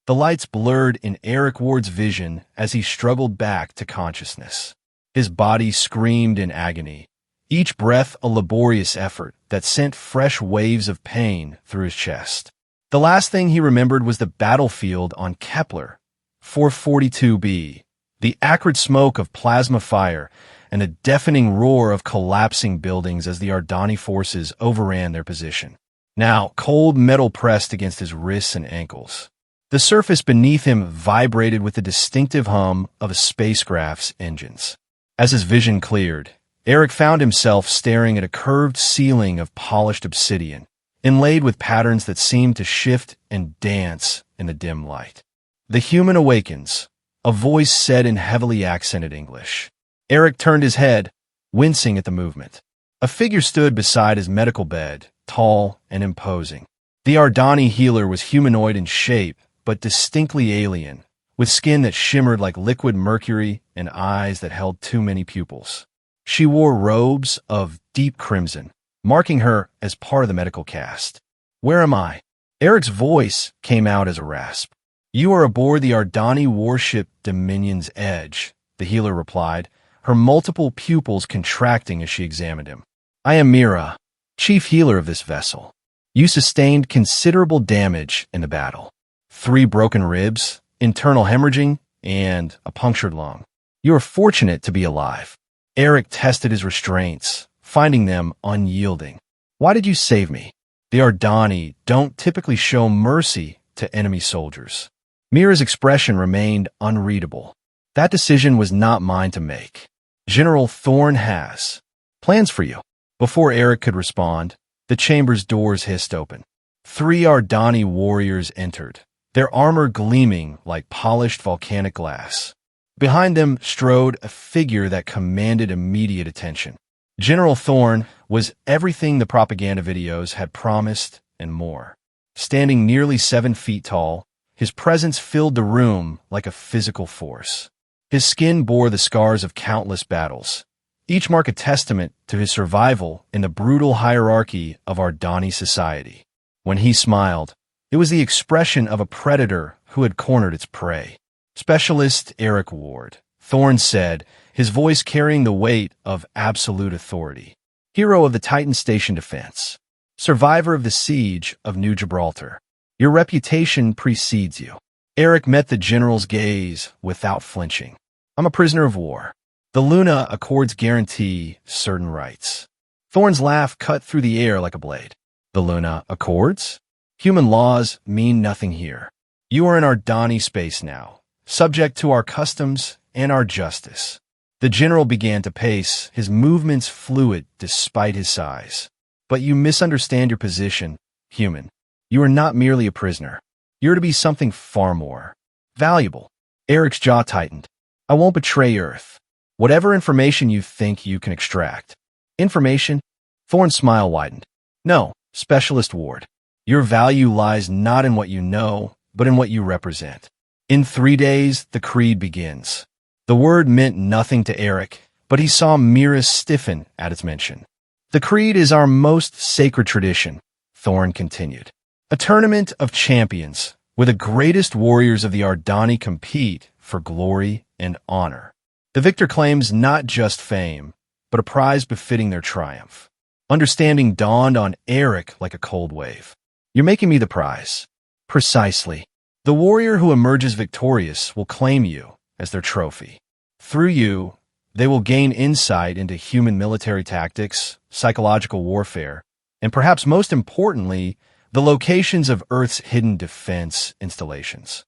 The lights blurred in Eric Ward's vision as he struggled back to consciousness. His body screamed in agony, each breath a laborious effort that sent fresh waves of pain through his chest. The last thing he remembered was the battlefield on Kepler 442b, the acrid smoke of plasma fire, and a deafening roar of collapsing buildings as the Ardani forces overran their position. Now, cold metal pressed against his wrists and ankles. The surface beneath him vibrated with the distinctive hum of a spacecraft's engines. As his vision cleared, Eric found himself staring at a curved ceiling of polished obsidian, inlaid with patterns that seemed to shift and dance in the dim light. "The human awakens," a voice said in heavily accented English. Eric turned his head, wincing at the movement. A figure stood beside his medical bed, tall and imposing. The Ardani healer was humanoid in shape, but distinctly alien, with skin that shimmered like liquid mercury and eyes that held too many pupils. She wore robes of deep crimson, marking her as part of the medical cast. "Where am I?" Eric's voice came out as a rasp. "You are aboard the Ardani warship Dominion's Edge," the healer replied, her multiple pupils contracting as she examined him. "I am Mira, chief healer of this vessel. You sustained considerable damage in the battle. 3 broken ribs, internal hemorrhaging, and a punctured lung. You are fortunate to be alive." Eric tested his restraints, finding them unyielding. "Why did you save me?" The Ardani don't typically show mercy to enemy soldiers. Mira's expression remained unreadable. "That decision was not mine to make. General Thorne has plans for you." Before Eric could respond, the chamber's doors hissed open. 3 Ardani warriors entered, their armor gleaming like polished volcanic glass. Behind them strode a figure that commanded immediate attention. General Thorne was everything the propaganda videos had promised and more. Standing nearly 7 feet tall, his presence filled the room like a physical force. His skin bore the scars of countless battles, each mark a testament to his survival in the brutal hierarchy of Ardani society. When he smiled, it was the expression of a predator who had cornered its prey. "Specialist Eric Ward," Thorne said, his voice carrying the weight of absolute authority. "Hero of the Titan Station defense. Survivor of the siege of New Gibraltar. Your reputation precedes you." Eric met the general's gaze without flinching. "I'm a prisoner of war. The Luna Accords guarantee certain rights." Thorne's laugh cut through the air like a blade. "The Luna Accords? Human laws mean nothing here. You are in Ardani space now, subject to our customs and our justice." The general began to pace, his movements fluid despite his size. "But you misunderstand your position, human. You are not merely a prisoner. You're to be something far more valuable." Eric's jaw tightened. "I won't betray Earth. Whatever information you think you can extract." "Information?" Thorne's smile widened. "No, Specialist Ward. Your value lies not in what you know, but in what you represent. In 3 days, the creed begins." The word meant nothing to Eric, but he saw Mira stiffen at its mention. "The creed is our most sacred tradition," Thorne continued. "A tournament of champions, where the greatest warriors of the Ardani compete for glory and honor. The victor claims not just fame, but a prize befitting their triumph." Understanding dawned on Eric like a cold wave. "You're making me the prize." "Precisely. The warrior who emerges victorious will claim you as their trophy. Through you, they will gain insight into human military tactics, psychological warfare, and perhaps most importantly, the locations of Earth's hidden defense installations."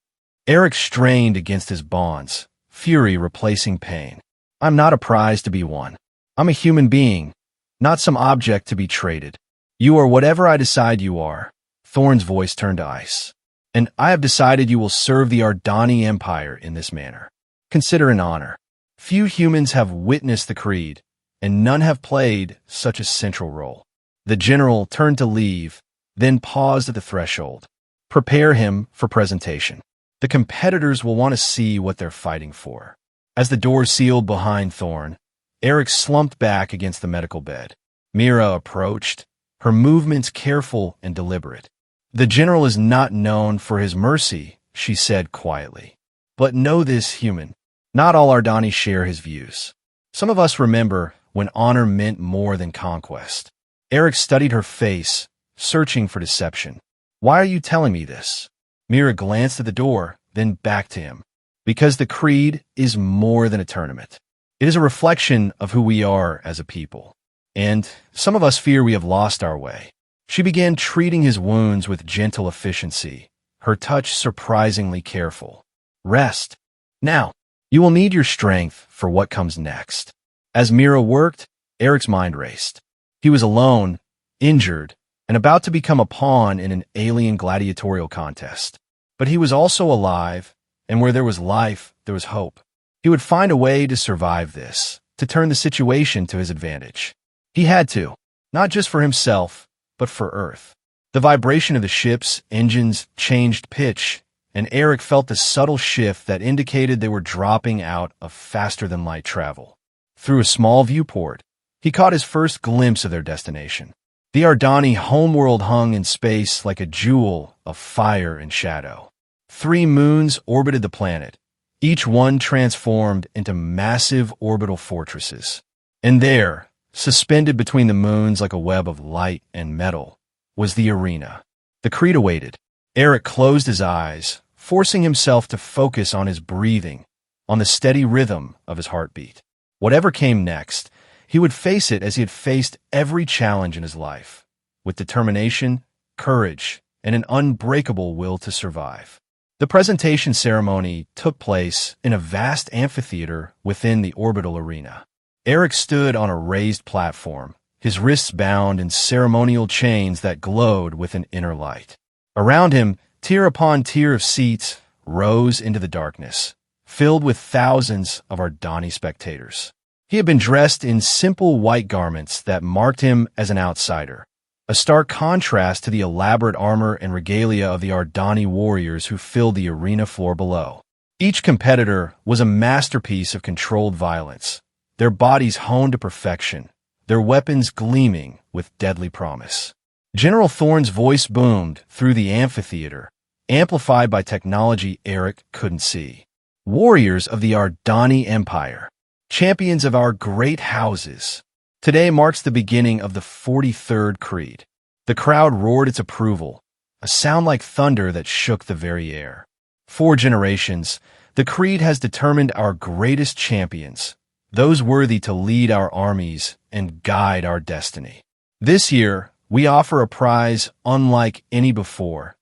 Eric strained against his bonds, fury replacing pain. "I'm not a prize to be won. I'm a human being, not some object to be traded. You are whatever I decide you are." Thorne's voice turned to ice. "And I have decided you will serve the Ardani Empire in this manner. Consider an honor. Few humans have witnessed the creed, and none have played such a central role." The general turned to leave, then paused at the threshold. "Prepare him for presentation. The competitors will want to see what they're fighting for." As the door sealed behind Thorne, Eric slumped back against the medical bed. Mira approached, her movements careful and deliberate. "The general is not known for his mercy," she said quietly. But know this, human. Not all Ardani share his views. Some of us remember when honor meant more than conquest. Eric studied her face, searching for deception. Why are you telling me this? Mira glanced at the door, then back to him. Because the creed is more than a tournament. It is a reflection of who we are as a people. And some of us fear we have lost our way. She began treating his wounds with gentle efficiency, her touch surprisingly careful. Rest. Now, you will need your strength for what comes next. As Mira worked, Eric's mind raced. He was alone, injured, and about to become a pawn in an alien gladiatorial contest. But he was also alive, and where there was life, there was hope. He would find a way to survive this, to turn the situation to his advantage. He had to, not just for himself, but for Earth. The vibration of the ship's engines changed pitch, and Eric felt a subtle shift that indicated they were dropping out of faster-than-light travel. Through a small viewport, he caught his first glimpse of their destination. The Ardani homeworld hung in space like a jewel of fire and shadow. 3 moons orbited the planet, each one transformed into massive orbital fortresses. And there, suspended between the moons like a web of light and metal, was the arena. The creed awaited. Eric closed his eyes, forcing himself to focus on his breathing, on the steady rhythm of his heartbeat. Whatever came next, he would face it as he had faced every challenge in his life, with determination, courage, and an unbreakable will to survive. The presentation ceremony took place in a vast amphitheater within the orbital arena. Eric stood on a raised platform, his wrists bound in ceremonial chains that glowed with an inner light. Around him, tier upon tier of seats rose into the darkness, filled with thousands of Ardani spectators. He had been dressed in simple white garments that marked him as an outsider, a stark contrast to the elaborate armor and regalia of the Ardani warriors who filled the arena floor below. Each competitor was a masterpiece of controlled violence, their bodies honed to perfection, their weapons gleaming with deadly promise. General Thorne's voice boomed through the amphitheater, amplified by technology Eric couldn't see. Warriors of the Ardani Empire, champions of our great houses. Today marks the beginning of the 43rd Creed. The crowd roared its approval, a sound like thunder that shook the very air. 4 generations, the Creed has determined our greatest champions, those worthy to lead our armies and guide our destiny. This year, we offer a prize unlike any before,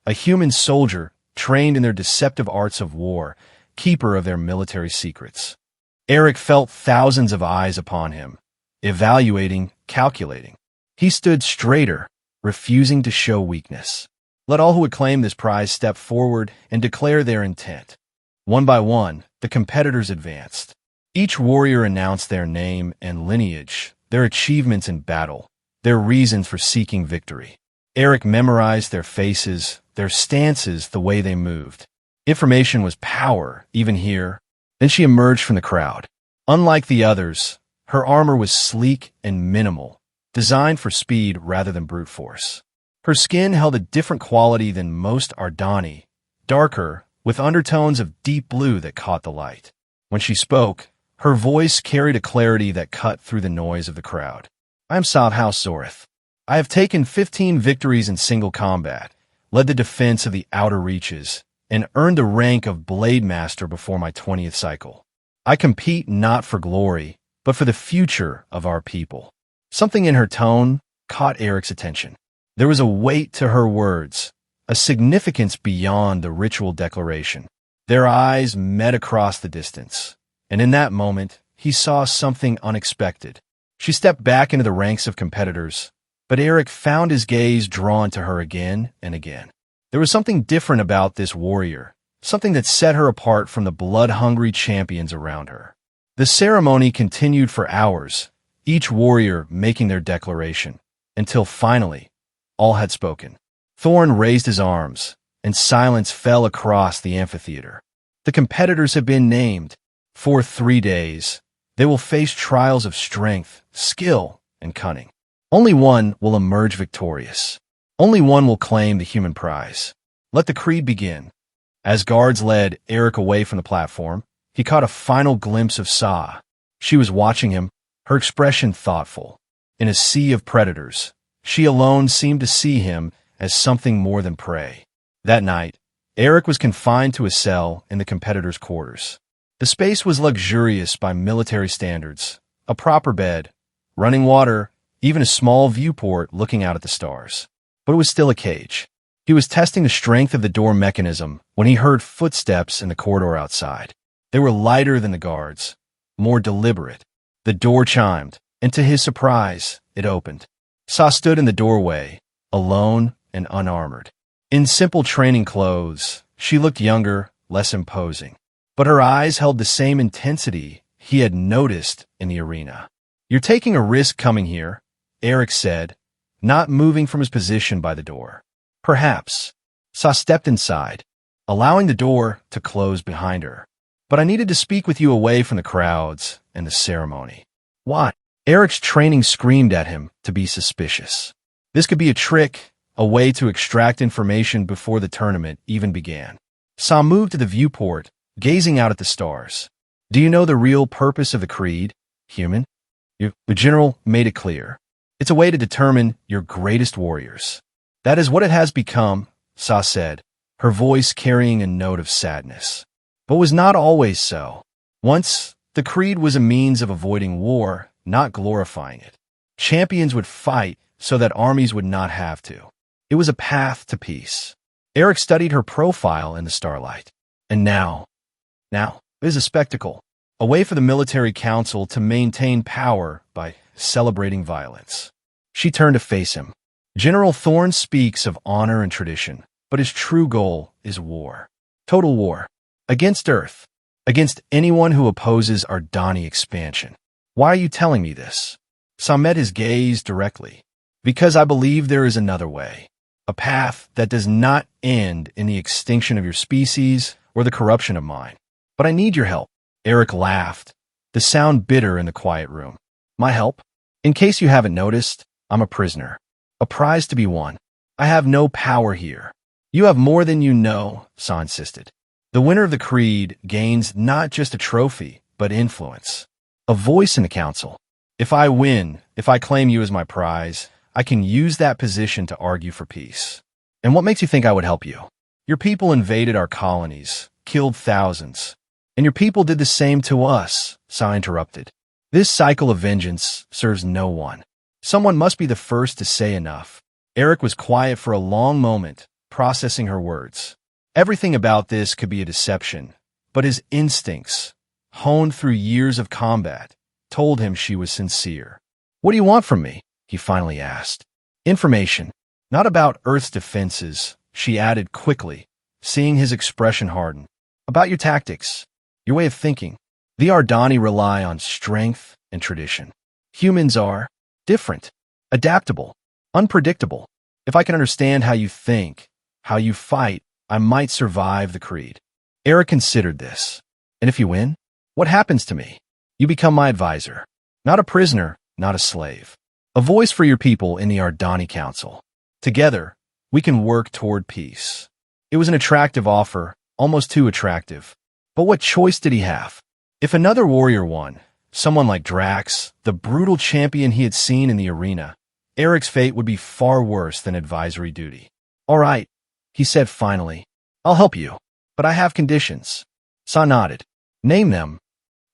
a human soldier trained in their deceptive arts of war, keeper of their military secrets. Eric felt thousands of eyes upon him, evaluating, calculating. He stood straighter, refusing to show weakness. Let all who would claim this prize step forward and declare their intent. One by one, the competitors advanced. Each warrior announced their name and lineage, their achievements in battle, their reasons for seeking victory. Eric memorized their faces, their stances, the way they moved. Information was power, even here. Then she emerged from the crowd. Unlike the others, her armor was sleek and minimal, designed for speed rather than brute force. Her skin held a different quality than most Ardani, darker, with undertones of deep blue that caught the light. When she spoke, her voice carried a clarity that cut through the noise of the crowd. I am House Zorith. I have taken 15 victories in single combat, led the defense of the outer reaches, and earned the rank of Blade Master before my 20th cycle. I compete not for glory, but for the future of our people. Something in her tone caught Eric's attention. There was a weight to her words, a significance beyond the ritual declaration. Their eyes met across the distance, and in that moment, he saw something unexpected. She stepped back into the ranks of competitors, but Eric found his gaze drawn to her again and again. There was something different about this warrior, something that set her apart from the blood-hungry champions around her. The ceremony continued for hours, each warrior making their declaration, until finally, all had spoken. Thorne raised his arms, and silence fell across the amphitheater. The competitors have been named. For 3 days, they will face trials of strength, skill, and cunning. Only one will emerge victorious. Only one will claim the human prize. Let the creed begin. As guards led Eric away from the platform, he caught a final glimpse of Sa. She was watching him, her expression thoughtful. In a sea of predators, she alone seemed to see him as something more than prey. That night, Eric was confined to a cell in the competitors' quarters. The space was luxurious by military standards, a proper bed, running water, even a small viewport looking out at the stars. But it was still a cage. He was testing the strength of the door mechanism when he heard footsteps in the corridor outside. They were lighter than the guards, more deliberate. The door chimed, and to his surprise, it opened. Sa stood in the doorway, alone and unarmored. In simple training clothes, she looked younger, less imposing. But her eyes held the same intensity he had noticed in the arena. "You're taking a risk coming here," Eric said, not moving from his position by the door. "Perhaps." Sa stepped inside, allowing the door to close behind her. "But I needed to speak with you away from the crowds and the ceremony." "Why?" Eric's training screamed at him to be suspicious. This could be a trick, a way to extract information before the tournament even began. Sa moved to the viewport, gazing out at the stars. "Do you know the real purpose of the creed, human?" The general made it clear. "It's a way to determine your greatest warriors." "That is what it has become," Sa said, her voice carrying a note of sadness. "But was not always so. Once, the creed was a means of avoiding war, not glorifying it. Champions would fight so that armies would not have to. It was a path to peace." Eric studied her profile in the starlight. "And now it is a spectacle, a way for the military council to maintain power by celebrating violence." She turned to face him. "General Thorne speaks of honor and tradition, but his true goal is war. Total war. Against Earth. Against anyone who opposes our Ardani expansion. Why are you telling me this?" Sa met his gaze directly. "Because I believe there is another way. A path that does not end in the extinction of your species or the corruption of mine. But I need your help." Eric laughed, the sound bitter in the quiet room. "My help? In case you haven't noticed, I'm a prisoner. A prize to be won. I have no power here." "You have more than you know," Sa insisted. "The winner of the creed gains not just a trophy, but influence. A voice in the council. If I win, if I claim you as my prize, I can use that position to argue for peace. And what makes you think I would help you? Your people invaded our colonies, killed thousands. And your people did the same to us," Sa interrupted. "This cycle of vengeance serves no one. Someone must be the first to say enough." Eric was quiet for a long moment, processing her words. Everything about this could be a deception, but his instincts, honed through years of combat, told him she was sincere. "What do you want from me?" he finally asked. "Information. Not about Earth's defenses," she added quickly, seeing his expression harden. "About your tactics. Your way of thinking. The Ardani rely on strength and tradition. Humans are different, adaptable, unpredictable. If I can understand how you think, how you fight, I might survive the creed." Eric considered this. "And if you win? What happens to me?" "You become my advisor. Not a prisoner, not a slave. A voice for your people in the Ardani Council. Together, we can work toward peace." It was an attractive offer, almost too attractive. But what choice did he have? If another warrior won, someone like Drax, the brutal champion he had seen in the arena, Eric's fate would be far worse than advisory duty. "All right," he said finally. "I'll help you, but I have conditions." Sa nodded. "Name them."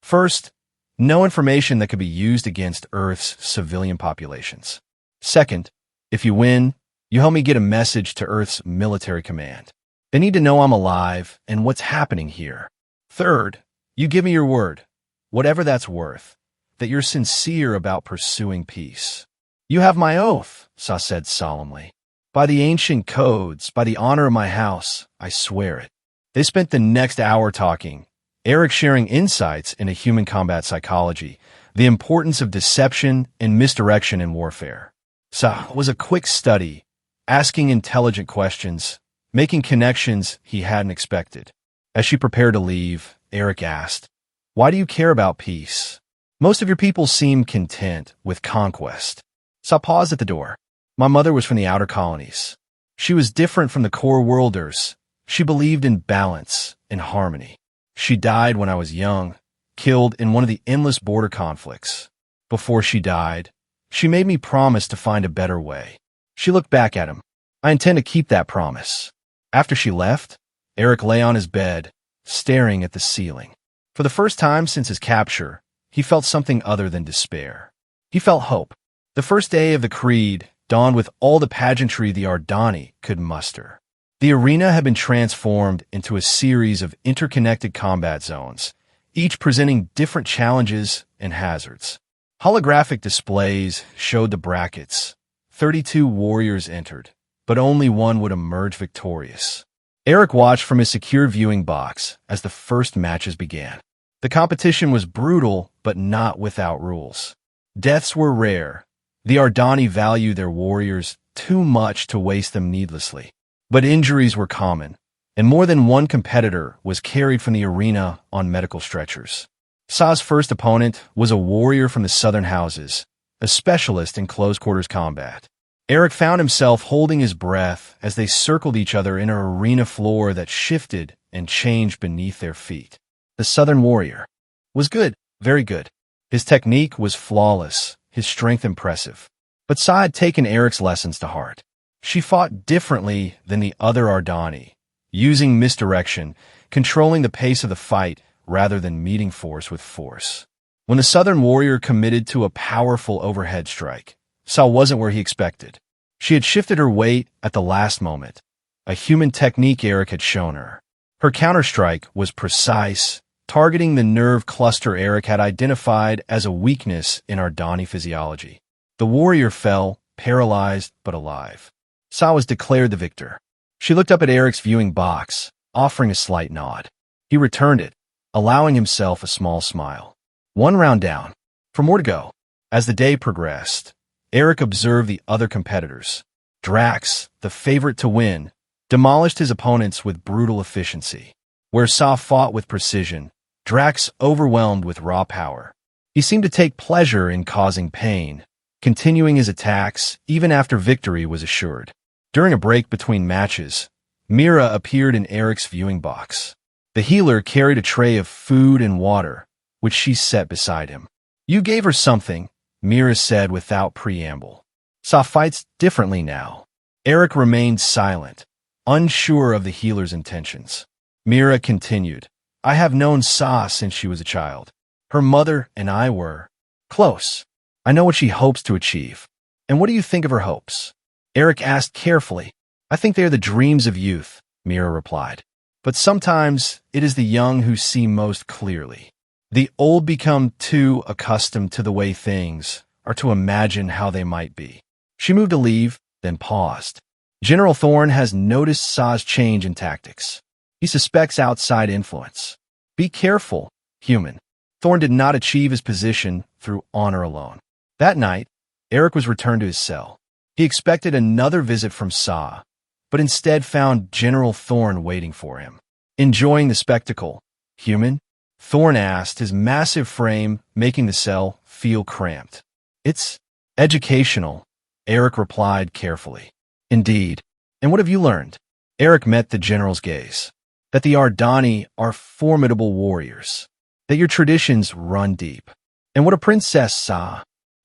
"First, no information that could be used against Earth's civilian populations. Second, if you win, you help me get a message to Earth's military command. They need to know I'm alive and what's happening here. Third, you give me your word, whatever that's worth, that you're sincere about pursuing peace." "You have my oath," Sa said solemnly. "By the ancient codes, by the honor of my house, I swear it." They spent the next hour talking, Eric sharing insights into human combat psychology, the importance of deception and misdirection in warfare. Sa was a quick study, asking intelligent questions, making connections he hadn't expected. As she prepared to leave, Eric asked, "Why do you care about peace? Most of your people seem content with conquest." Sa paused at the door. "My mother was from the outer colonies. She was different from the core worlders, She believed in balance and harmony. She died when I was young, killed in one of the endless border conflicts. Before she died, she made me promise to find a better way. She looked back at him. I intend to keep that promise. After she left, Eric lay on his bed, staring at the ceiling. For the first time since his capture, he felt something other than despair. He felt hope. The first day of the Creed dawned with all the pageantry the Ardani could muster. The arena had been transformed into a series of interconnected combat zones, each presenting different challenges and hazards. Holographic displays showed the brackets. 32 warriors entered, but only one would emerge victorious. Eric watched from his secure viewing box as the first matches began. The competition was brutal, but not without rules. Deaths were rare. The Ardani valued their warriors too much to waste them needlessly. But injuries were common, and more than one competitor was carried from the arena on medical stretchers. Sa's first opponent was a warrior from the Southern Houses, a specialist in close-quarters combat. Eric found himself holding his breath as they circled each other in an arena floor that shifted and changed beneath their feet. The Southern warrior was good, very good. His technique was flawless, his strength impressive. But Sa had taken Eric's lessons to heart. She fought differently than the other Ardani, using misdirection, controlling the pace of the fight rather than meeting force with force. When the Southern warrior committed to a powerful overhead strike, Sa wasn't where he expected. She had shifted her weight at the last moment, a human technique Eric had shown her. Her counterstrike was precise, targeting the nerve cluster Eric had identified as a weakness in Ardani physiology. The warrior fell, paralyzed but alive. Sa was declared the victor. She looked up at Eric's viewing box, offering a slight nod. He returned it, allowing himself a small smile. One round down. For more to go. As the day progressed, Eric observed the other competitors. Drax, the favorite to win, demolished his opponents with brutal efficiency. Where Sa fought with precision, Drax overwhelmed with raw power. He seemed to take pleasure in causing pain, continuing his attacks even after victory was assured. During a break between matches, Mira appeared in Eric's viewing box. The healer carried a tray of food and water, which she set beside him. "You gave her something," Mira said without preamble. Sa fights differently now. Eric remained silent, unsure of the healer's intentions. Mira continued, "I have known Sa since she was a child. Her mother and I were close. I know what she hopes to achieve." "And what do you think of her hopes?" Eric asked carefully. "I think they are the dreams of youth," Mira replied. "But sometimes it is the young who see most clearly. The old become too accustomed to the way things are to imagine how they might be." She moved to leave, then paused. "General Thorne has noticed Sa's change in tactics. He suspects outside influence. Be careful, human." Thorne did not achieve his position through honor alone. That night, Eric was returned to his cell. He expected another visit from Sa, but instead found General Thorne waiting for him. "Enjoying the spectacle, human?" Thorne asked, his massive frame making the cell feel cramped. "It's educational," Eric replied carefully. "Indeed. And what have you learned?" Eric met the general's gaze. "That the Ardani are formidable warriors. That your traditions run deep. And what a princess, Sa."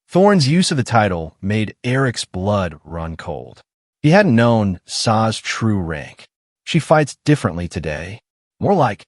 Thorne's use of the title made Eric's blood run cold. He hadn't known Sa's true rank. "She fights differently today. More like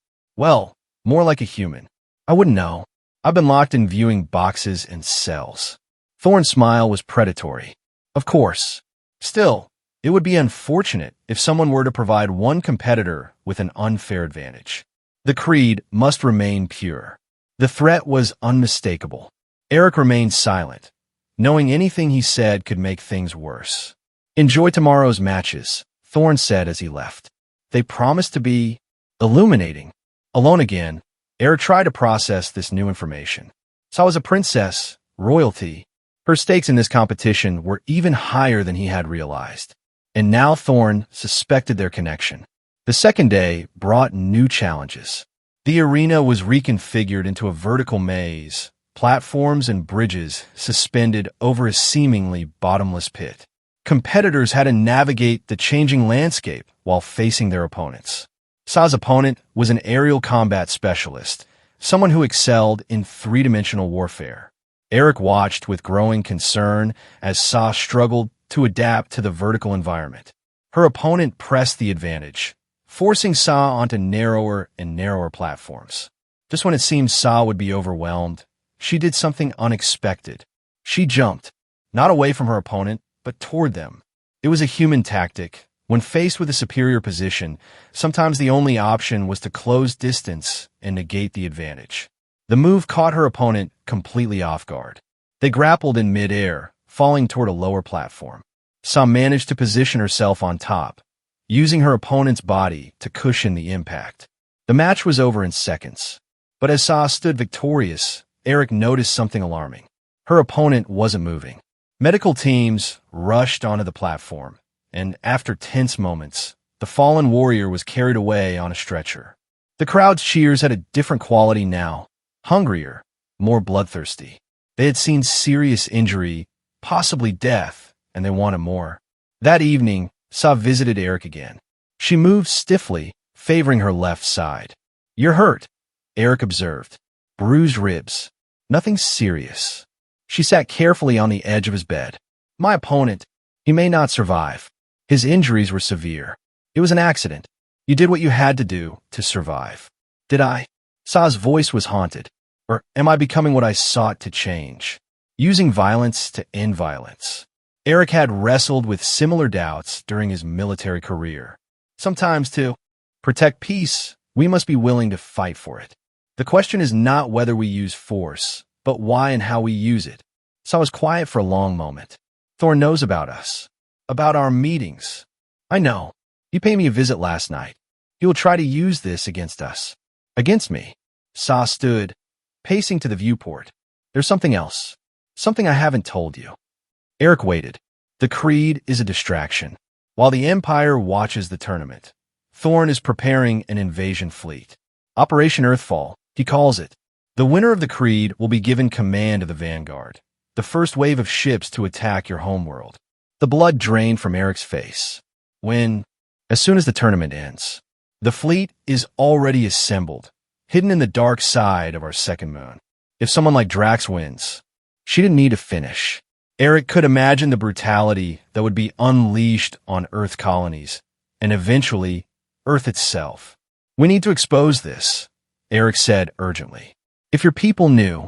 a human." "I wouldn't know. I've been locked in viewing boxes and cells." Thorne's smile was predatory. "Of course. Still, it would be unfortunate if someone were to provide one competitor with an unfair advantage. The creed must remain pure." The threat was unmistakable. Eric remained silent, knowing anything he said could make things worse. "Enjoy tomorrow's matches," Thorne said as he left. They promised to be illuminating. Alone again, Eric tried to process this new information. Sa was a princess, royalty. Her stakes in this competition were even higher than he had realized. And now Thorne suspected their connection. The second day brought new challenges. The arena was reconfigured into a vertical maze, platforms and bridges suspended over a seemingly bottomless pit. Competitors had to navigate the changing landscape while facing their opponents. Sa's opponent was an aerial combat specialist, someone who excelled in three-dimensional warfare. Eric watched with growing concern as Sa struggled to adapt to the vertical environment. Her opponent pressed the advantage, forcing Sa onto narrower and narrower platforms. Just when it seemed Sa would be overwhelmed, she did something unexpected. She jumped, not away from her opponent, but toward them. It was a human tactic. When faced with a superior position, sometimes the only option was to close distance and negate the advantage. The move caught her opponent completely off guard. They grappled in mid-air, falling toward a lower platform. Sa managed to position herself on top, using her opponent's body to cushion the impact. The match was over in seconds. But as Sa stood victorious, Eric noticed something alarming. Her opponent wasn't moving. Medical teams rushed onto the platform, and after tense moments, the fallen warrior was carried away on a stretcher. The crowd's cheers had a different quality now, hungrier, more bloodthirsty. They had seen serious injury, possibly death, and they wanted more. That evening, Sa visited Eric again. She moved stiffly, favoring her left side. "You're hurt," Eric observed. "Bruised ribs. Nothing serious." She sat carefully on the edge of his bed. "My opponent, he may not survive. His injuries were severe. It was an accident. You did what you had to do to survive." "Did I?" Sa's voice was haunted. "Or am I becoming what I sought to change? Using violence to end violence?" Eric had wrestled with similar doubts during his military career. Sometimes, to protect peace, we must be willing to fight for it. The question is not whether we use force, but why and how we use it. Sa was quiet for a long moment. "Thorn knows about us. About our meetings. I know. He paid me a visit last night. He will try to use this against us." "Against me?" Sa stood, pacing to the viewport. "There's something else. Something I haven't told you." Eric waited. The Creed is a distraction. While the Empire watches the tournament, Thorn is preparing an invasion fleet. Operation Earthfall, he calls it. The winner of the Creed will be given command of the Vanguard, the first wave of ships to attack your homeworld. The blood drained from Eric's face. As soon as the tournament ends, the fleet is already assembled, hidden in the dark side of our second moon. If someone like Drax wins, she didn't need to finish. Eric could imagine the brutality that would be unleashed on Earth colonies, and eventually, Earth itself. "We need to expose this," Eric said urgently. "If your people knew,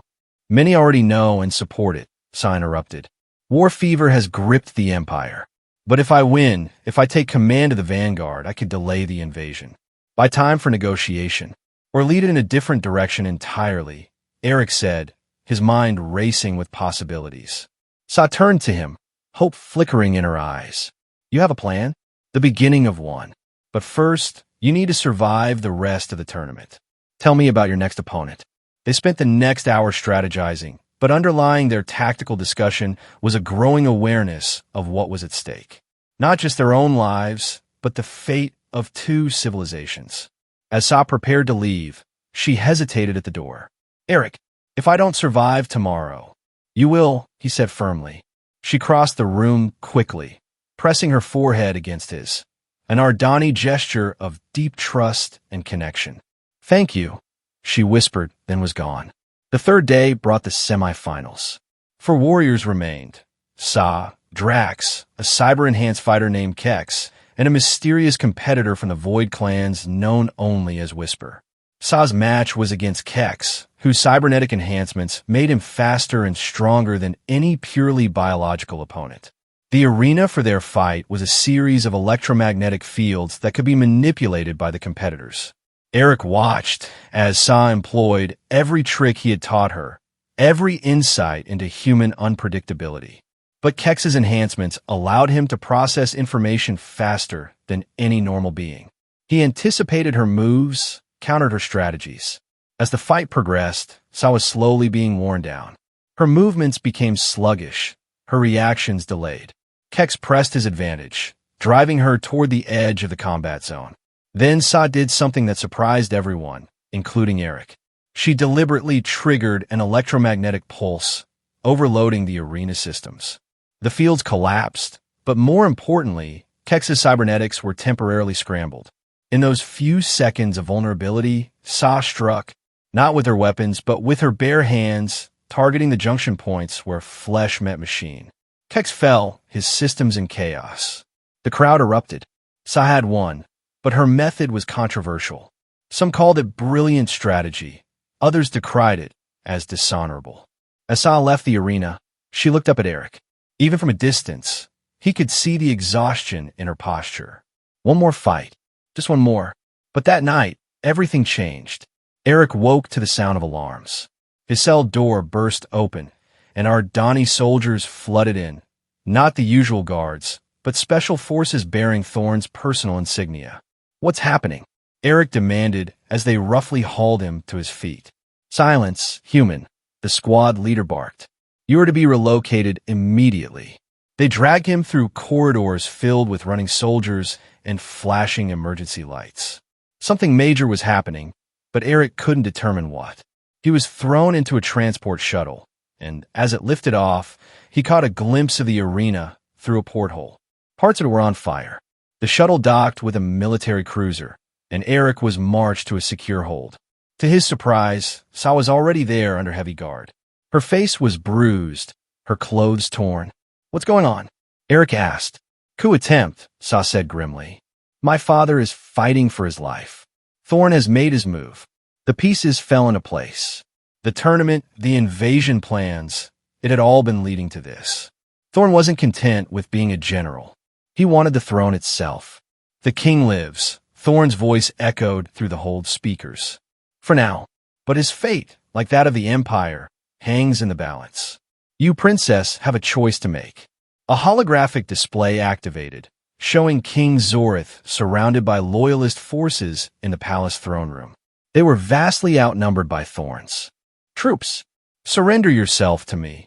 many already know and support it," Sa interrupted. "War fever has gripped the Empire. But if I win, if I take command of the Vanguard, I could delay the invasion, buy time for negotiation, or lead it in a different direction entirely," Eric said, his mind racing with possibilities. Sa turned to him, hope flickering in her eyes. "You have a plan?" "The beginning of one. But first, you need to survive the rest of the tournament. Tell me about your next opponent." They spent the next hour strategizing, but underlying their tactical discussion was a growing awareness of what was at stake. Not just their own lives, but the fate of two civilizations. As Sa prepared to leave, she hesitated at the door. "Eric, if I don't survive tomorrow..." "You will," he said firmly. She crossed the room quickly, pressing her forehead against his, an Ardani gesture of deep trust and connection. "Thank you," she whispered, then was gone. The third day brought the semifinals. 4 warriors remained: Sa, Drax, a cyber-enhanced fighter named Kex, and a mysterious competitor from the Void clans known only as Whisper. Sa's match was against Kex, whose cybernetic enhancements made him faster and stronger than any purely biological opponent. The arena for their fight was a series of electromagnetic fields that could be manipulated by the competitors. Eric watched as Sa employed every trick he had taught her, every insight into human unpredictability. But Kex's enhancements allowed him to process information faster than any normal being. He anticipated her moves, countered her strategies. As the fight progressed, Sa was slowly being worn down. Her movements became sluggish, her reactions delayed. Kex pressed his advantage, driving her toward the edge of the combat zone. Then Sa did something that surprised everyone, including Eric. She deliberately triggered an electromagnetic pulse, overloading the arena systems. The fields collapsed, but more importantly, Kex's cybernetics were temporarily scrambled. In those few seconds of vulnerability, Sa struck, not with her weapons, but with her bare hands, targeting the junction points where flesh met machine. Kex fell, his systems in chaos. The crowd erupted. Sa had won, but her method was controversial. Some called it brilliant strategy. Others decried it as dishonorable. As Sa left the arena, she looked up at Eric. Even from a distance, he could see the exhaustion in her posture. One more fight. Just one more. But that night, everything changed. Eric woke to the sound of alarms. His cell door burst open, and Ardani soldiers flooded in. Not the usual guards, but special forces bearing Thorne's personal insignia. What's happening? Eric demanded as they roughly hauled him to his feet. Silence, human, the squad leader barked. You are to be relocated immediately. They dragged him through corridors filled with running soldiers and flashing emergency lights. Something major was happening, but Eric couldn't determine what. He was thrown into a transport shuttle, and as it lifted off, he caught a glimpse of the arena through a porthole. Parts of it were on fire. The shuttle docked with a military cruiser, and Eric was marched to a secure hold. To his surprise, Sa was already there under heavy guard. Her face was bruised, her clothes torn. What's going on? Eric asked. Coup attempt, Sa said grimly. My father is fighting for his life. Thorne has made his move. The pieces fell into place. The tournament, the invasion plans, it had all been leading to this. Thorne wasn't content with being a general. He wanted the throne itself. The king lives, Thorne's voice echoed through the hold speakers. For now. But his fate, like that of the Empire, hangs in the balance. You, princess, have a choice to make. A holographic display activated, showing King Zorith surrounded by loyalist forces in the palace throne room. They were vastly outnumbered by Thorne's troops. Surrender yourself to me,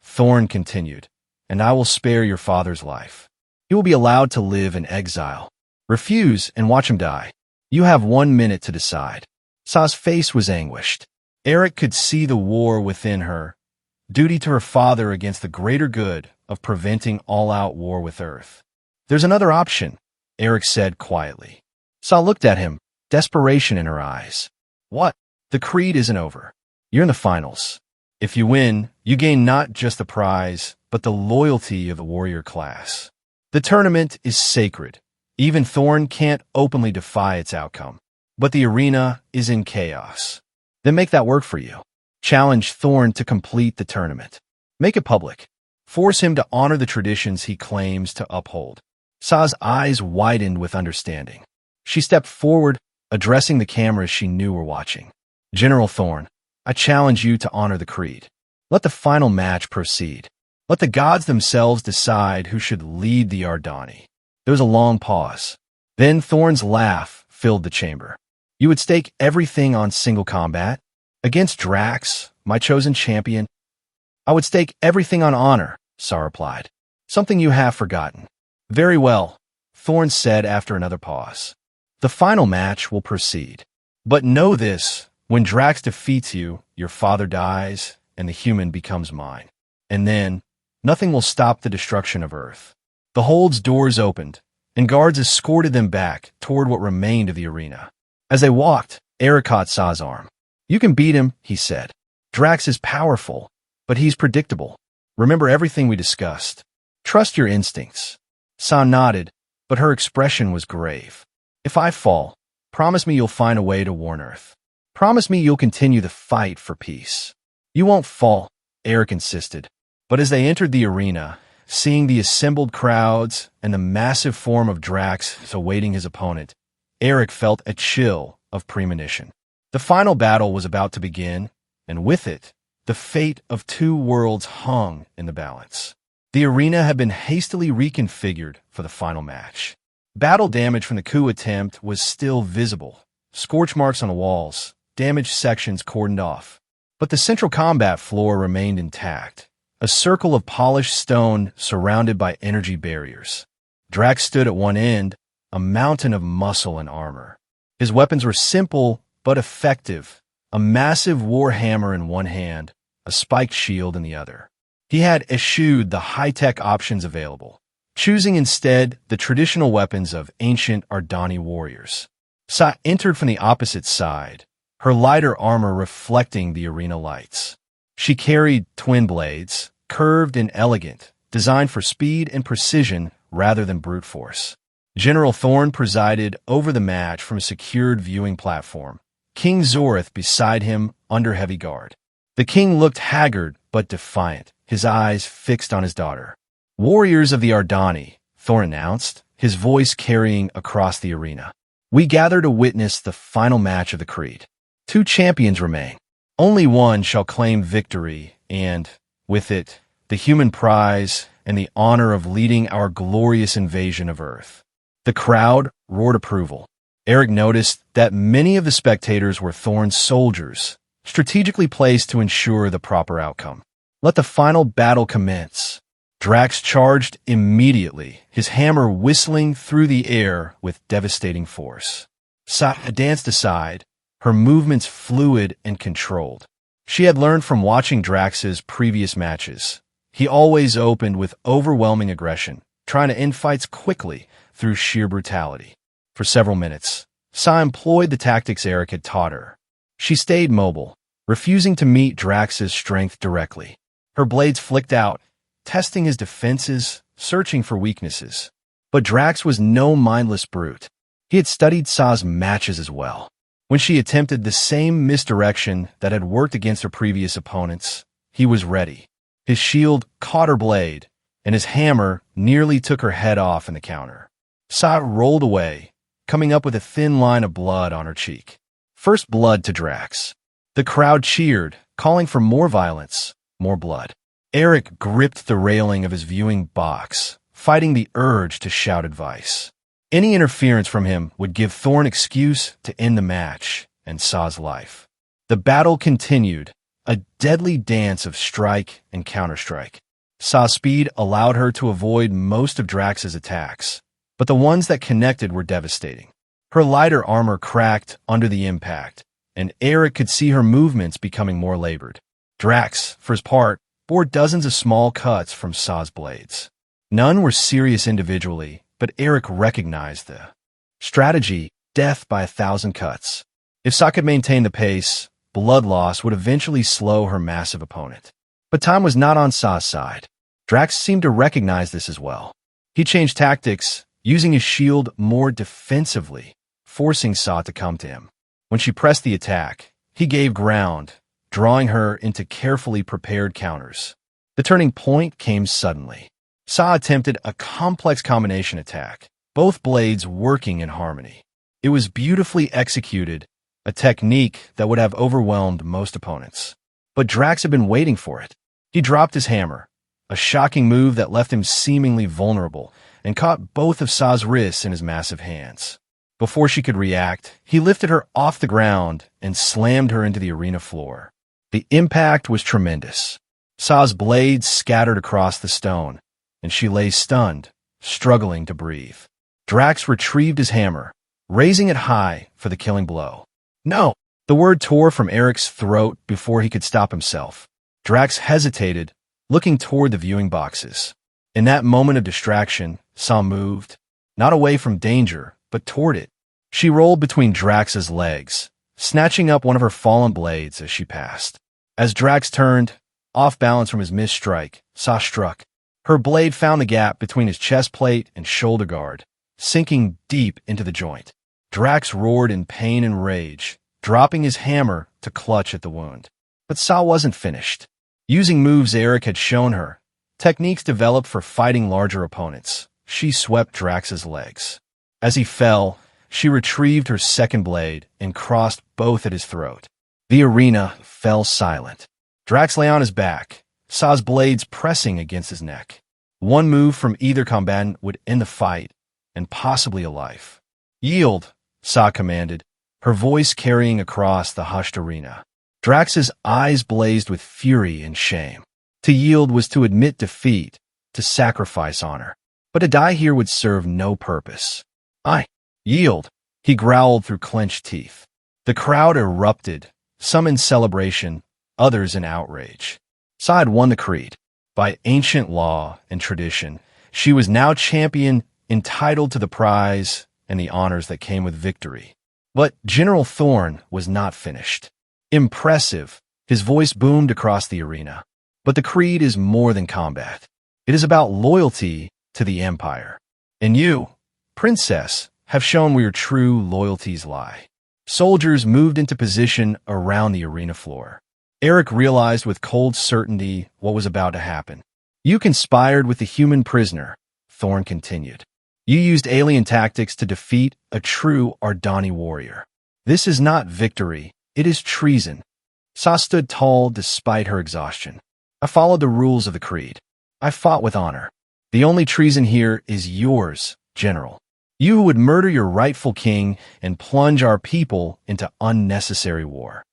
Thorne continued, and I will spare your father's life. He will be allowed to live in exile. Refuse and watch him die. You have 1 minute to decide. Sa's face was anguished. Eric could see the war within her, duty to her father against the greater good of preventing all-out war with Earth. There's another option, Eric said quietly. Sa looked at him, desperation in her eyes. What? The creed isn't over. You're in the finals. If you win, you gain not just the prize, but the loyalty of the warrior class. The tournament is sacred. Even Thorne can't openly defy its outcome. But the arena is in chaos. Then make that work for you. Challenge Thorne to complete the tournament. Make it public. Force him to honor the traditions he claims to uphold. Sa's eyes widened with understanding. She stepped forward, addressing the cameras she knew were watching. General Thorne, I challenge you to honor the creed. Let the final match proceed. Let the gods themselves decide who should lead the Ardani. There was a long pause. Then Thorne's laugh filled the chamber. You would stake everything on single combat? Against Drax, my chosen champion? I would stake everything on honor, Sa replied. Something you have forgotten. Very well, Thorne said after another pause. The final match will proceed. But know this, when Drax defeats you, your father dies, and the human becomes mine. And then, nothing will stop the destruction of Earth. The hold's doors opened, and guards escorted them back toward what remained of the arena. As they walked, Eric caught Sa's arm. You can beat him, he said. Drax is powerful, but he's predictable. Remember everything we discussed. Trust your instincts. Sa nodded, but her expression was grave. If I fall, promise me you'll find a way to warn Earth. Promise me you'll continue the fight for peace. You won't fall, Eric insisted. But as they entered the arena, seeing the assembled crowds and the massive form of Drax awaiting his opponent, Eric felt a chill of premonition. The final battle was about to begin, and with it, the fate of two worlds hung in the balance. The arena had been hastily reconfigured for the final match. Battle damage from the coup attempt was still visible. Scorch marks on the walls, damaged sections cordoned off. But the central combat floor remained intact, a circle of polished stone surrounded by energy barriers. Drax stood at one end, a mountain of muscle and armor. His weapons were simple but effective, a massive war hammer in one hand, a spiked shield in the other. He had eschewed the high-tech options available, choosing instead the traditional weapons of ancient Ardani warriors. Sa entered from the opposite side, her lighter armor reflecting the arena lights. She carried twin blades, curved and elegant, designed for speed and precision rather than brute force. General Thorn presided over the match from a secured viewing platform, King Zorith beside him under heavy guard. The king looked haggard but defiant, his eyes fixed on his daughter. "Warriors of the Ardani," Thorn announced, his voice carrying across the arena. "We gather to witness the final match of the Creed. 2 champions remain. Only one shall claim victory, and, with it, the human prize and the honor of leading our glorious invasion of Earth." The crowd roared approval. Eric noticed that many of the spectators were Thorn's soldiers, strategically placed to ensure the proper outcome. Let the final battle commence. Drax charged immediately, his hammer whistling through the air with devastating force. Sa danced aside, her movements fluid and controlled. She had learned from watching Drax's previous matches. He always opened with overwhelming aggression, trying to end fights quickly through sheer brutality. For several minutes, Sa employed the tactics Eric had taught her. She stayed mobile, refusing to meet Drax's strength directly. Her blades flicked out, testing his defenses, searching for weaknesses. But Drax was no mindless brute. He had studied Sa's matches as well. When she attempted the same misdirection that had worked against her previous opponents, he was ready. His shield caught her blade, and his hammer nearly took her head off in the counter. Sa rolled away, coming up with a thin line of blood on her cheek. First blood to Drax. The crowd cheered, calling for more violence, more blood. Eric gripped the railing of his viewing box, fighting the urge to shout advice. Any interference from him would give Thorn excuse to end the match and Sa's life. The battle continued, a deadly dance of strike and counterstrike. Sa's speed allowed her to avoid most of Drax's attacks, but the ones that connected were devastating. Her lighter armor cracked under the impact, and Eric could see her movements becoming more labored. Drax, for his part, bore dozens of small cuts from Sa's blades. None were serious individually, but Eric recognized the strategy, death by 1,000 cuts. If Sa could maintain the pace, blood loss would eventually slow her massive opponent. But time was not on Sa's side. Drax seemed to recognize this as well. He changed tactics, using his shield more defensively, forcing Sa to come to him. When she pressed the attack, he gave ground, drawing her into carefully prepared counters. The turning point came suddenly. Sa attempted a complex combination attack, both blades working in harmony. It was beautifully executed, a technique that would have overwhelmed most opponents. But Drax had been waiting for it. He dropped his hammer, a shocking move that left him seemingly vulnerable, and caught both of Sa's wrists in his massive hands. Before she could react, he lifted her off the ground and slammed her into the arena floor. The impact was tremendous. Sa's blades scattered across the stone, and she lay stunned, struggling to breathe. Drax retrieved his hammer, raising it high for the killing blow. "No!" The word tore from Eric's throat before he could stop himself. Drax hesitated, looking toward the viewing boxes. In that moment of distraction, Sa moved, not away from danger, but toward it. She rolled between Drax's legs, snatching up one of her fallen blades as she passed. As Drax turned, off balance from his missed strike, Sa struck. Her blade found the gap between his chest plate and shoulder guard, sinking deep into the joint. Drax roared in pain and rage, dropping his hammer to clutch at the wound. But Sa wasn't finished. Using moves Eric had shown her, techniques developed for fighting larger opponents, she swept Drax's legs. As he fell, she retrieved her second blade and crossed both at his throat. The arena fell silent. Drax lay on his back, Sa's blades pressing against his neck. One move from either combatant would end the fight, and possibly a life. "Yield," Sa commanded, her voice carrying across the hushed arena. Drax's eyes blazed with fury and shame. To yield was to admit defeat, to sacrifice honor. But to die here would serve no purpose. "I yield," he growled through clenched teeth. The crowd erupted, some in celebration, others in outrage. Sa had won the Creed. By ancient law and tradition, She was now champion, entitled to the prize and the honors that came with victory. But General Thorn was not finished. Impressive, his voice boomed across the arena. But the creed is more than combat. It is about loyalty to the Empire. And you, Princess, have shown where your true loyalties lie. Soldiers moved into position around the arena floor. Eric realized with cold certainty what was about to happen. You conspired with the human prisoner, Thorn continued. You used alien tactics to defeat a true Ardani warrior. This is not victory, it is treason. Sa stood tall despite her exhaustion. I followed the rules of the creed. I fought with honor. The only treason here is yours, General. You who would murder your rightful king and plunge our people into unnecessary war.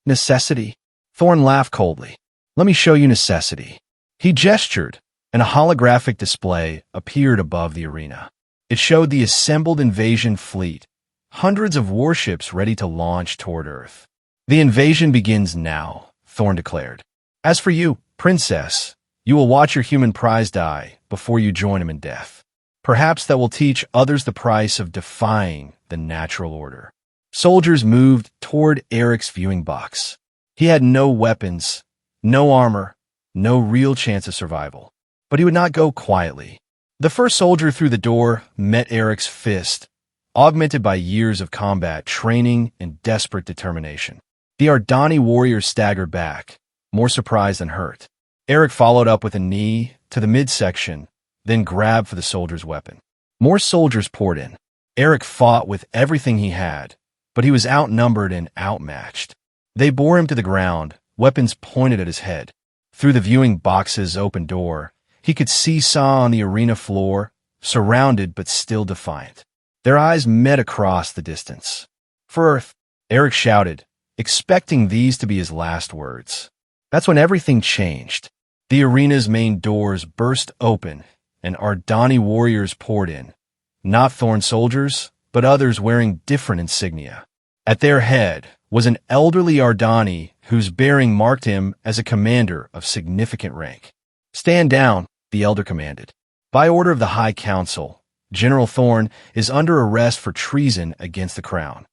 Necessity? Thorn laughed coldly. Let me show you necessity. He gestured, and a holographic display appeared above the arena. It showed the assembled invasion fleet, hundreds of warships ready to launch toward Earth. The invasion begins now, Thorn declared. As for you, Princess, you will watch your human prize die before you join him in death. Perhaps that will teach others the price of defying the natural order. Soldiers moved toward Eric's viewing box. He had no weapons, no armor, no real chance of survival. But he would not go quietly. The first soldier through the door met Eric's fist, augmented by years of combat training and desperate determination. The Ardani warrior staggered back, more surprised than hurt. Eric followed up with a knee to the midsection, then grabbed for the soldier's weapon. More soldiers poured in. Eric fought with everything he had, but he was outnumbered and outmatched. They bore him to the ground, weapons pointed at his head. Through the viewing box's open door, he could see Sa on the arena floor, surrounded but still defiant. Their eyes met across the distance. For Earth, Eric shouted, expecting these to be his last words. That's when everything changed. The arena's main doors burst open, and Ardani warriors poured in. Not Thorn soldiers, but others wearing different insignia. At their head was an elderly Ardani whose bearing marked him as a commander of significant rank. Stand down, the elder commanded. By order of the High Council, General Thorn is under arrest for treason against the crown.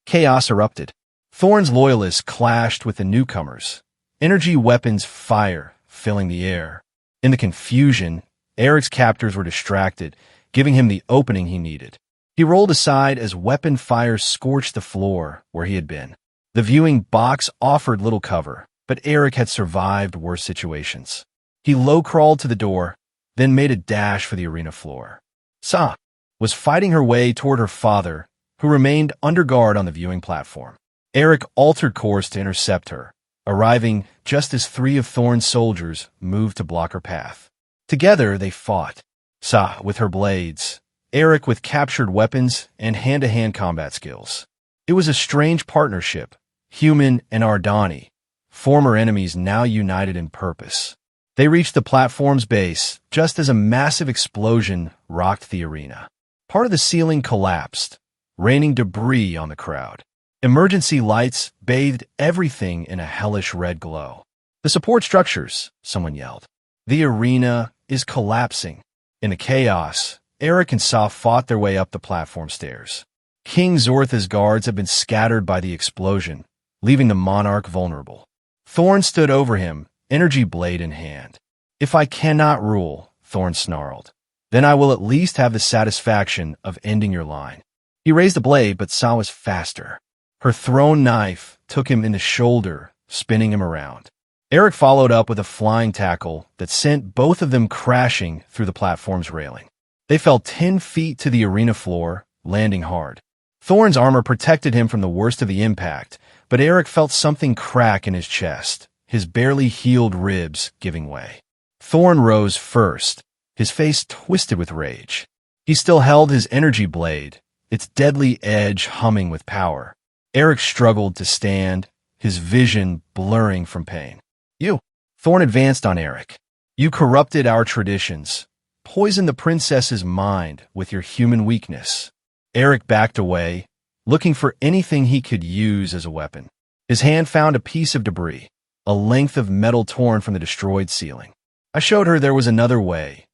Chaos erupted. Thorn's loyalists clashed with the newcomers. Energy weapons fire, filling the air. In the confusion, Eric's captors were distracted, giving him the opening he needed. He rolled aside as weapon fire scorched the floor where he had been. The viewing box offered little cover, but Eric had survived worse situations. He low-crawled to the door, then made a dash for the arena floor. Sa was fighting her way toward her father, who remained under guard on the viewing platform. Eric altered course to intercept her, arriving just as 3 of Thorn's soldiers moved to block her path. Together they fought. Sa with her blades, Eric with captured weapons and hand-to-hand combat skills. It was a strange partnership, human and Ardani, former enemies now united in purpose. They reached the platform's base just as a massive explosion rocked the arena. Part of the ceiling collapsed, raining debris on the crowd. Emergency lights bathed everything in a hellish red glow. The support structures, someone yelled. The arena is collapsing. In the chaos, Eric and Sa fought their way up the platform stairs. King Zortha's guards had been scattered by the explosion, leaving the monarch vulnerable. Thorn stood over him, energy blade in hand. If I cannot rule, Thorn snarled, then I will at least have the satisfaction of ending your line. He raised the blade, but Sa was faster. Her thrown knife took him in the shoulder, spinning him around. Eric followed up with a flying tackle that sent both of them crashing through the platform's railing. They fell 10 feet to the arena floor, landing hard. Thorn's armor protected him from the worst of the impact, but Eric felt something crack in his chest, his barely healed ribs giving way. Thorn rose first, his face twisted with rage. He still held his energy blade, its deadly edge humming with power. Eric struggled to stand, his vision blurring from pain. You, Thorn advanced on Eric. You corrupted our traditions, poisoned the princess's mind with your human weakness. Eric backed away, looking for anything he could use as a weapon. His hand found a piece of debris, a length of metal torn from the destroyed ceiling. I showed her there was another way.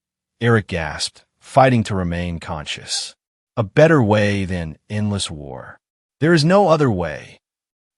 Eric gasped, fighting to remain conscious. A better way than endless war. There is no other way.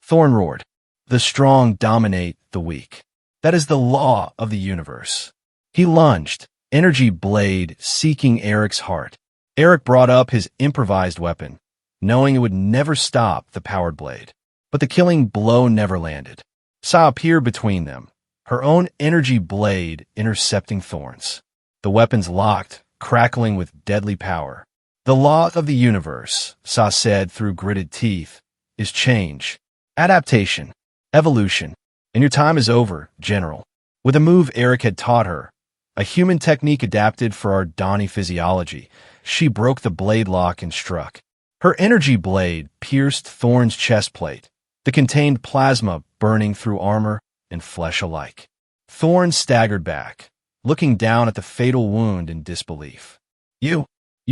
Thorn roared. The strong dominate the weak. That is the law of the universe. He lunged, energy blade seeking Eric's heart. Eric brought up his improvised weapon, knowing it would never stop the powered blade. But the killing blow never landed. Sa appeared between them, her own energy blade intercepting Thorn's. The weapons locked, crackling with deadly power. The law of the universe, Sa said through gritted teeth, is change, adaptation, evolution. And your time is over, General. With a move Eric had taught her, a human technique adapted for our Donnie physiology, she broke the blade lock and struck. Her energy blade pierced Thorn's chest plate, the contained plasma burning through armor and flesh alike. Thorn staggered back, looking down at the fatal wound in disbelief. You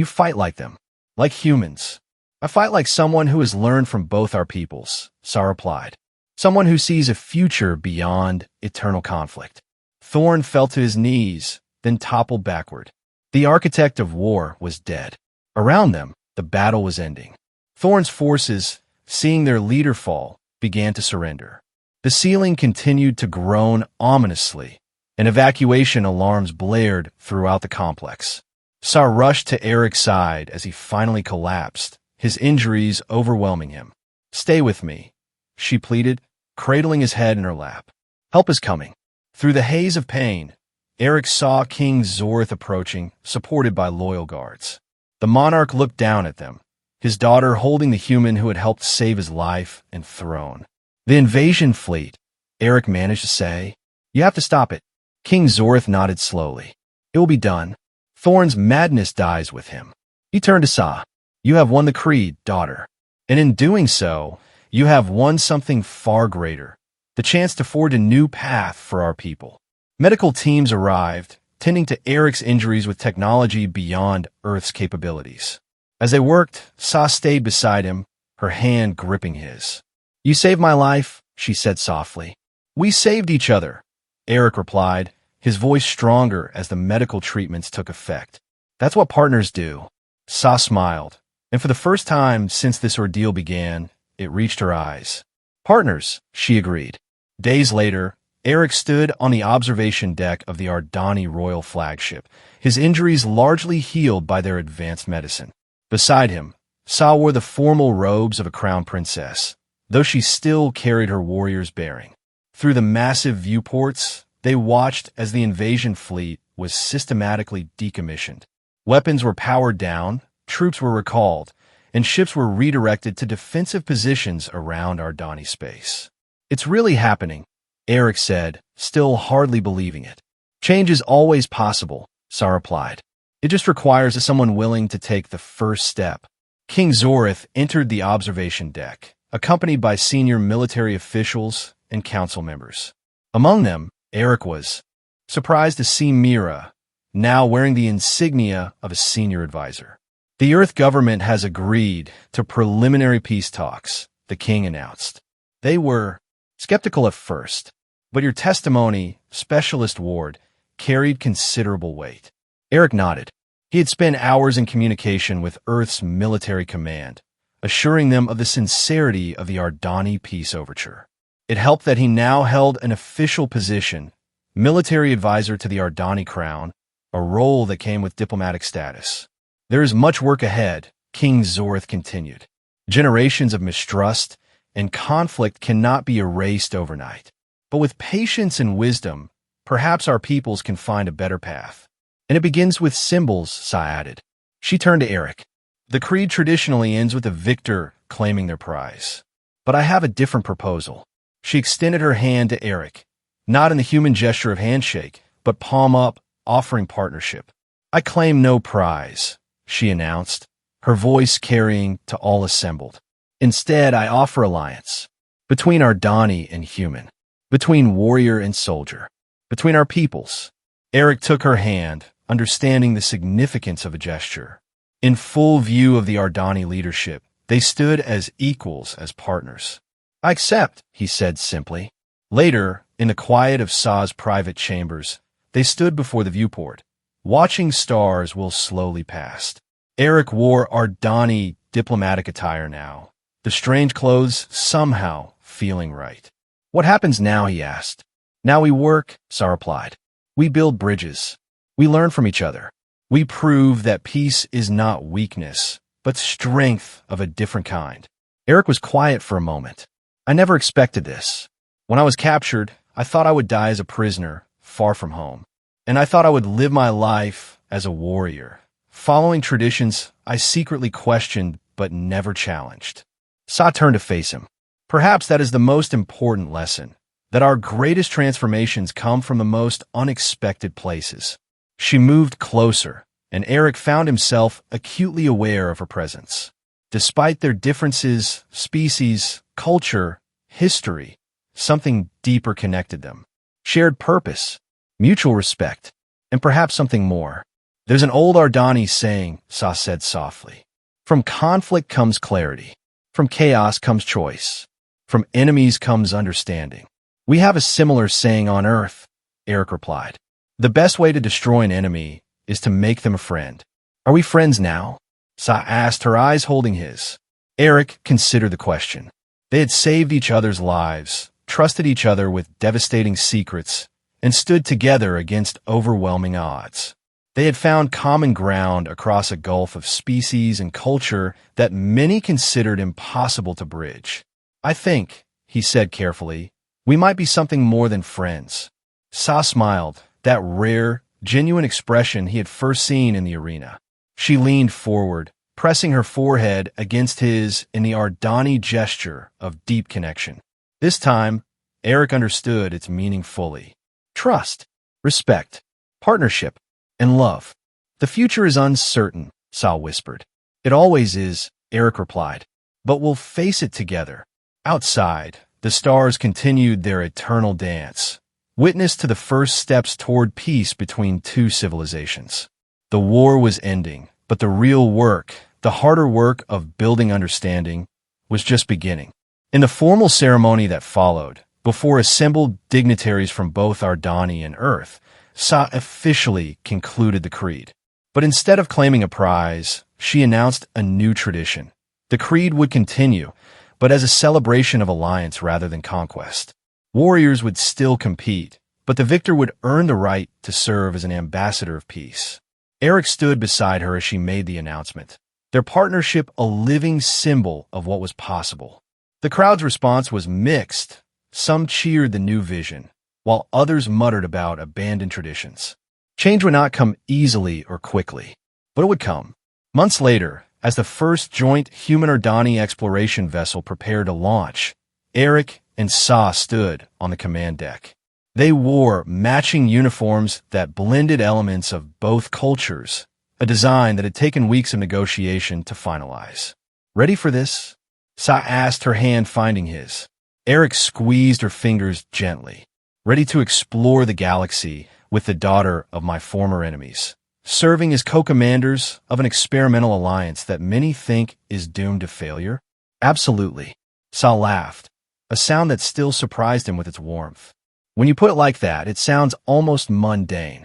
fight like them, like humans. I fight like someone who has learned from both our peoples, Sa replied. Someone who sees a future beyond eternal conflict. Thorn fell to his knees, then toppled backward. The architect of war was dead. Around them, the battle was ending. Thorn's forces, seeing their leader fall, began to surrender. The ceiling continued to groan ominously, and evacuation alarms blared throughout the complex. Sa rushed to Eric's side as he finally collapsed, his injuries overwhelming him. Stay with me, she pleaded, cradling his head in her lap. Help is coming. Through the haze of pain, Eric saw King Zorth approaching, supported by loyal guards. The monarch looked down at them, his daughter holding the human who had helped save his life and throne. The invasion fleet, Eric managed to say. You have to stop it. King Zorth nodded slowly. It will be done. Thorn's madness dies with him. He turned to Sa. You have won the creed, daughter. And in doing so, you have won something far greater, the chance to forge a new path for our people. Medical teams arrived, tending to Eric's injuries with technology beyond Earth's capabilities. As they worked, Sa stayed beside him, her hand gripping his. You saved my life, she said softly. We saved each other, Eric replied, his voice stronger as the medical treatments took effect. That's what partners do. Sa smiled, and for the first time since this ordeal began, it reached her eyes. Partners, she agreed. Days later, Eric stood on the observation deck of the Ardani Royal flagship, his injuries largely healed by their advanced medicine. Beside him, Sa wore the formal robes of a crown princess, though she still carried her warrior's bearing. Through the massive viewports, they watched as the invasion fleet was systematically decommissioned. Weapons were powered down, troops were recalled, and ships were redirected to defensive positions around Ardani space. It's really happening, Eric said, still hardly believing it. Change is always possible, Sa replied. It just requires someone willing to take the first step. King Zorth entered the observation deck, accompanied by senior military officials and council members. Among them, Eric was surprised to see Mira, now wearing the insignia of a senior advisor. The Earth government has agreed to preliminary peace talks, the king announced. They were skeptical at first, but your testimony, Specialist Ward, carried considerable weight. Eric nodded. He had spent hours in communication with Earth's military command, assuring them of the sincerity of the Ardani peace overture. It helped that he now held an official position, military advisor to the Ardani crown, a role that came with diplomatic status. There is much work ahead, King Zorth continued. Generations of mistrust and conflict cannot be erased overnight. But with patience and wisdom, perhaps our peoples can find a better path. And it begins with symbols, Sa added. She turned to Eric. The creed traditionally ends with the victor claiming their prize. But I have a different proposal. She extended her hand to Eric, not in the human gesture of handshake, but palm up, offering partnership. I claim no prize, she announced, her voice carrying to all assembled. Instead, I offer alliance. Between Ardani and human. Between warrior and soldier. Between our peoples. Eric took her hand, understanding the significance of a gesture. In full view of the Ardani leadership, they stood as equals, as partners. I accept, he said simply. Later, in the quiet of Sa's private chambers, they stood before the viewport, watching stars will slowly pass. Eric wore Ardani diplomatic attire now, the strange clothes somehow feeling right. What happens now, he asked. Now we work, Sa replied. We build bridges. We learn from each other. We prove that peace is not weakness, but strength of a different kind. Eric was quiet for a moment. I never expected this. When I was captured, I thought I would die as a prisoner, far from home. And I thought I would live my life as a warrior, following traditions I secretly questioned but never challenged. Sa turned to face him. Perhaps that is the most important lesson, that our greatest transformations come from the most unexpected places. She moved closer, and Eric found himself acutely aware of her presence. Despite their differences, species, culture, history, something deeper connected them. Shared purpose, mutual respect, and perhaps something more. There's an old Ardani saying, Sa said softly. From conflict comes clarity. From chaos comes choice. From enemies comes understanding. We have a similar saying on Earth, Eric replied. The best way to destroy an enemy is to make them a friend. Are we friends now? Sa asked, her eyes holding his. Eric considered the question. They had saved each other's lives, trusted each other with devastating secrets, and stood together against overwhelming odds. They had found common ground across a gulf of species and culture that many considered impossible to bridge. I think, he said carefully, we might be something more than friends. Sa smiled, that rare, genuine expression he had first seen in the arena. She leaned forward, pressing her forehead against his in the Ardani gesture of deep connection. This time, Eric understood its meaning fully. Trust, respect, partnership, and love. The future is uncertain, Sa whispered. It always is, Eric replied. But we'll face it together. Outside, the stars continued their eternal dance, witness to the first steps toward peace between two civilizations. The war was ending, but the real work, the harder work of building understanding, was just beginning. In the formal ceremony that followed, before assembled dignitaries from both Ardani and Earth, Sa officially concluded the creed. But instead of claiming a prize, she announced a new tradition. The creed would continue, but as a celebration of alliance rather than conquest. Warriors would still compete, but the victor would earn the right to serve as an ambassador of peace. Eric stood beside her as she made the announcement, their partnership a living symbol of what was possible. The crowd's response was mixed. Some cheered the new vision, while others muttered about abandoned traditions. Change would not come easily or quickly, but it would come. Months later, as the first joint human-Ardani exploration vessel prepared to launch, Eric and Sa stood on the command deck. They wore matching uniforms that blended elements of both cultures, a design that had taken weeks of negotiation to finalize. Ready for this? Sa asked, her hand finding his. Eric squeezed her fingers gently. Ready to explore the galaxy with the daughter of my former enemies, serving as co-commanders of an experimental alliance that many think is doomed to failure? Absolutely. Sa laughed, a sound that still surprised him with its warmth. When you put it like that, it sounds almost mundane.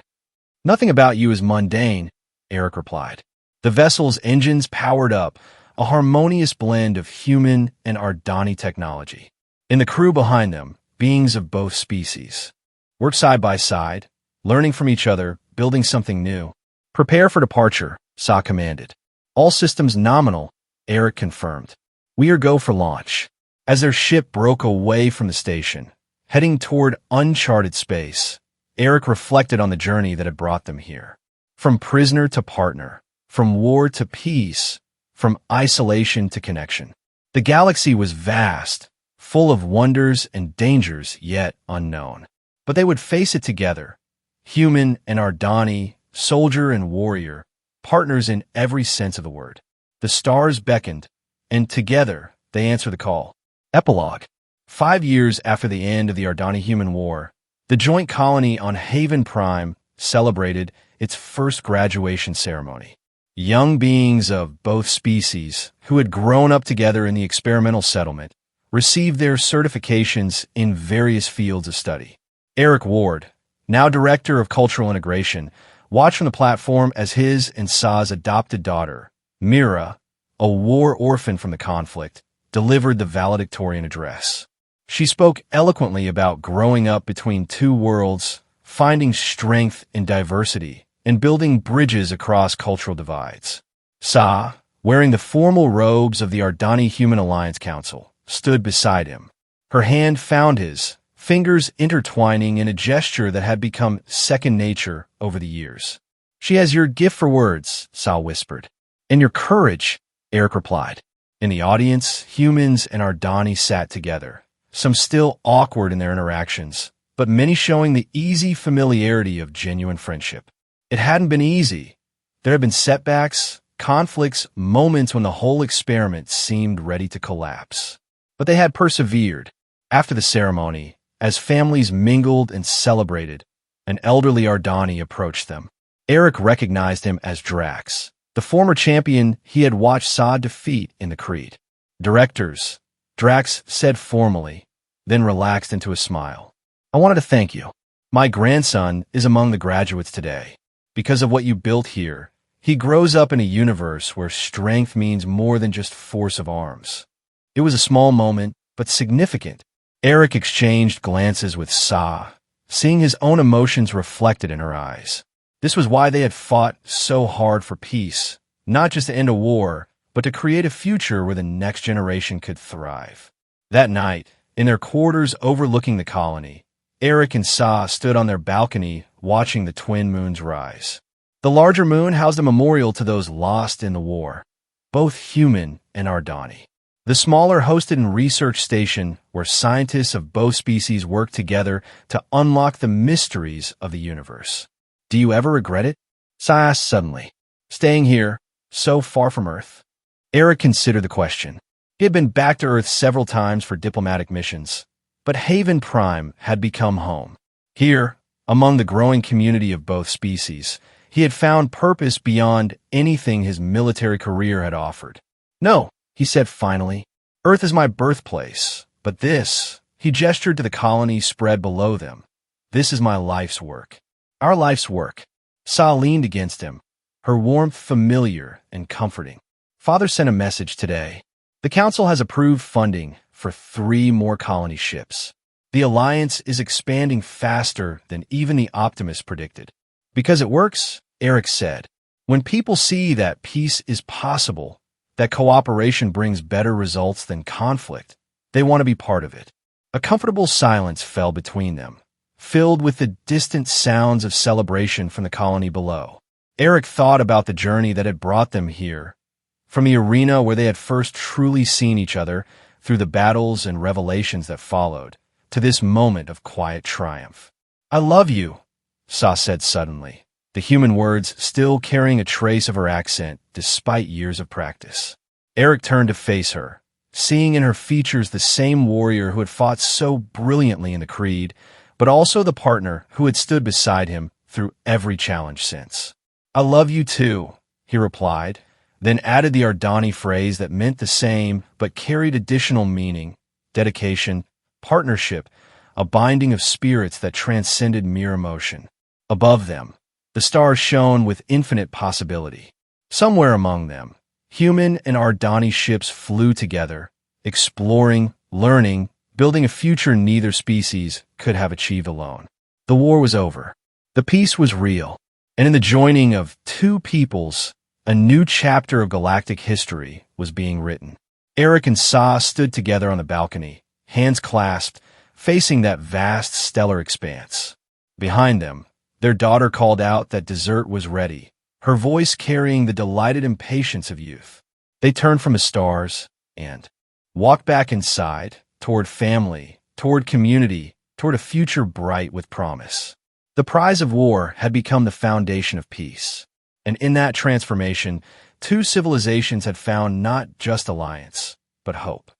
Nothing about you is mundane, Eric replied. The vessel's engines powered up, a harmonious blend of human and Ardani technology. In the crew behind them, beings of both species. Work side by side, learning from each other, building something new. Prepare for departure, Sa commanded. All systems nominal, Eric confirmed. We are go for launch. As their ship broke away from the station, heading toward uncharted space, Eric reflected on the journey that had brought them here. From prisoner to partner, from war to peace, from isolation to connection. The galaxy was vast, full of wonders and dangers yet unknown. But they would face it together, human and Ardani, soldier and warrior, partners in every sense of the word. The stars beckoned, and together they answered the call. Epilogue. 5 years after the end of the Ardani-Human War, the joint colony on Haven Prime celebrated its first graduation ceremony. Young beings of both species, who had grown up together in the experimental settlement, received their certifications in various fields of study. Eric Ward, now Director of Cultural Integration, watched from the platform as his and Sa's adopted daughter, Mira, a war orphan from the conflict, delivered the valedictorian address. She spoke eloquently about growing up between two worlds, finding strength in diversity, and building bridges across cultural divides. Sa, wearing the formal robes of the Ardani Human Alliance Council, stood beside him. Her hand found his, fingers intertwining in a gesture that had become second nature over the years. "She has your gift for words," Sa whispered. "And your courage," Eric replied. In the audience, humans and Ardani sat together, some still awkward in their interactions, but many showing the easy familiarity of genuine friendship. It hadn't been easy. There had been setbacks, conflicts, moments when the whole experiment seemed ready to collapse. But they had persevered. After the ceremony, as families mingled and celebrated, an elderly Ardani approached them. Eric recognized him as Drax, the former champion he had watched Sa defeat in the Creed. "Directors," Drax said formally, then relaxed into a smile. "I wanted to thank you. My grandson is among the graduates today. Because of what you built here, he grows up in a universe where strength means more than just force of arms." It was a small moment, but significant. Eric exchanged glances with Sa, seeing his own emotions reflected in her eyes. This was why they had fought so hard for peace, not just to end a war, but to create a future where the next generation could thrive. That night, in their quarters overlooking the colony, Eric and Sa stood on their balcony watching the twin moons rise. The larger moon housed a memorial to those lost in the war, both human and Ardani. The smaller hosted a research station where scientists of both species worked together to unlock the mysteries of the universe. "Do you ever regret it?" Sa asked suddenly. "Staying here, so far from Earth?" Eric considered the question. He had been back to Earth several times for diplomatic missions, but Haven Prime had become home. Here, among the growing community of both species, he had found purpose beyond anything his military career had offered. "No," he said finally, "Earth is my birthplace, but this," he gestured to the colony spread below them, "this is my life's work. Our life's work." Sa leaned against him, her warmth familiar and comforting. "Father sent a message today. The Council has approved funding for 3 more colony ships. The Alliance is expanding faster than even the optimists predicted." "Because it works," Eric said. "When people see that peace is possible, that cooperation brings better results than conflict, they want to be part of it." A comfortable silence fell between them, filled with the distant sounds of celebration from the colony below. Eric thought about the journey that had brought them here, from the arena where they had first truly seen each other, through the battles and revelations that followed, to this moment of quiet triumph. "I love you," Sa said suddenly, the human words still carrying a trace of her accent despite years of practice. Eric turned to face her, seeing in her features the same warrior who had fought so brilliantly in the Creed, but also the partner who had stood beside him through every challenge since. "I love you too," he replied, then added the Ardani phrase that meant the same but carried additional meaning: dedication, partnership, a binding of spirits that transcended mere emotion. Above them, the stars shone with infinite possibility. Somewhere among them, human and Ardani ships flew together, exploring, learning, building a future neither species could have achieved alone. The war was over. The peace was real. And in the joining of two peoples, a new chapter of galactic history was being written. Eric and Sa stood together on the balcony, hands clasped, facing that vast stellar expanse. Behind them, their daughter called out that dessert was ready, her voice carrying the delighted impatience of youth. They turned from the stars and walked back inside, toward family, toward community, toward a future bright with promise. The prize of war had become the foundation of peace. And in that transformation, two civilizations had found not just alliance, but hope.